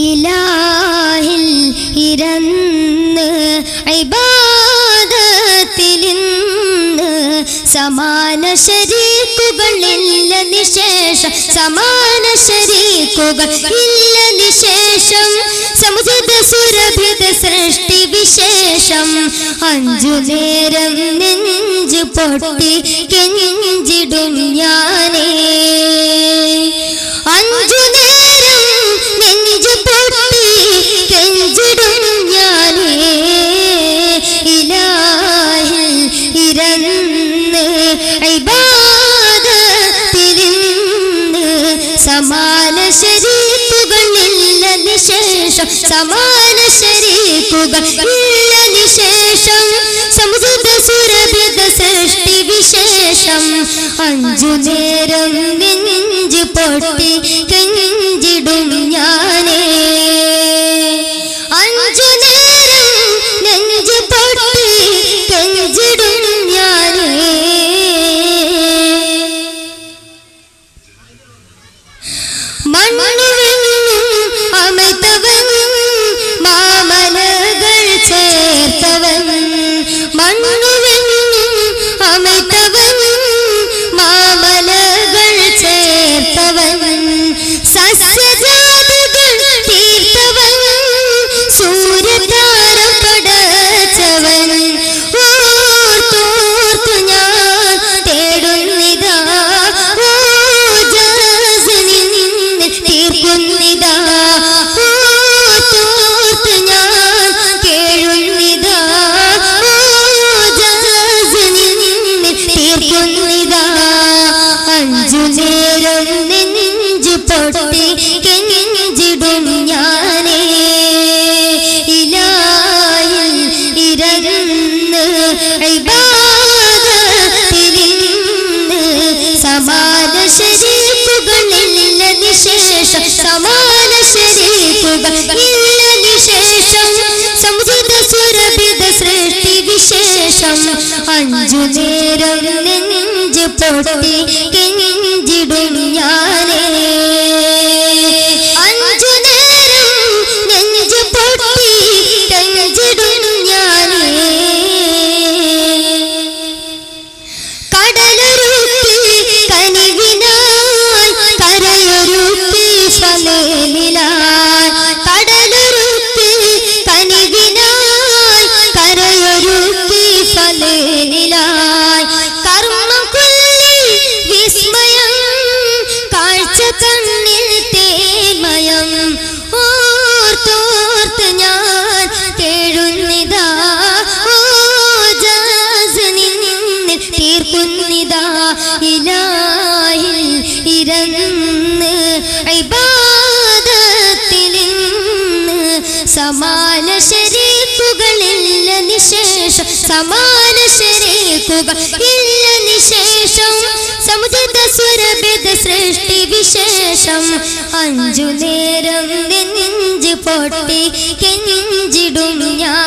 ഇലാഹിൽ ഇരന്ന് ഇബാദത്തിലിന്ന് സമാന ശരീക്കുകളില്ല നിശേഷം സമാന ശരീക്കുകൾ ഇല്ല നിശേഷം സമുദ്ര സുരഭിത സൃഷ്ടി വിശേഷം അഞ്ചു നേരം നെഞ്ചു പൊട്ടി കെഞ്ചിടും ഞാനേ അഞ്ചു നേരം നെഞ്ചു പൊട്ടി കെഞ്ചിടും ഞാനേ ഇലാഹിൽ ഇരന്ന് ഇബാദത്തിലിന്ന് സമാന ശരീക്കുകളില്ല നിശേഷം സമാന ശരീക്കുകൾ ഇല്ല നിശേഷം സമുദ്ര സുരഭിത സൃഷ്ടി വിശേഷം അഞ്ചു നേരം നെഞ്ചു പൊട്ടി കെഞ്ചിടും ഞാനേ അഞ്ചു നേരം നെഞ്ചു പൊട്ടി കെഞ്ചിടും ഞാനേ മണ്ണുവെന്നും അമിതവൻ മാമലകൾ ചേർത്തവൻ മണ്ണുവെന്നും അമിതവൻ മാമലകൾ ചേർത്തവൻ സസ്യജാതികൾ തീർത്തവൻ സൂര്യതാര പടച്ചവൻ ഓർത്തോർത്തു ഞാൻ തേടുന്നിതാ ഓജസ് നിന്നെ തീർക്കുന്നിതാ ഓർത്തോർത്തു ഞാൻ കേഴുന്നിതാ ഓജസ് നിന്നെ തീർക്കുന്നിതാ അഞ്ചു നേരം നെഞ്ചു പൊട്ടി കെഞ്ചിടും ഞാനേ ഇലാഹിൽ ഇരന്ന് ഇബാദത്തിലിന്ന് സമാന ശരീക്കുകളില്ല നിശേഷം സമാന ശരീക്കുകൾ ഇല്ല നിശേഷം സമുദ്ര സുരഭിത സൃഷ്ടി വിശേഷം അഞ്ചു നേരം നെഞ്ചു പൊട്ടി കെഞ്ചിടും ഞാനേ അഞ്ചു നേരം നെഞ്ചു പൊട്ടി കെഞ്ചിടും ഞാനേ കടലൊരുക്കി കനിവിനായി കരയൊരുക്കി ഫലേലിലായി കടലൊരുക്കി കനിവിനായി കരയൊരുക്കി ഫലേലിലായി കർമ്മക്കുള്ളിൽ വിസ്മയം കാഴ്ച കണ്ണിൽ തേന്മയം ഓർത്തോർത്ത് ഞാൻ കേഴുന്നിതാ ഓജസ് നിന്നെ തീർക്കുന്നിതാ ഇലാഹിൽ ഇരന്ന് ഇബാദത്തിലിന്ന് സമാന ശരീക്കുകളില്ല നിശേഷം സമാന ശരീക്കുകൾ ഇല്ല നിശേഷം സമുദ്ര സുരഭിത സൃഷ്ടി വിശേഷം അഞ്ചു നേരം നെഞ്ചു പൊട്ടി കെഞ്ചിടും ഞാൻ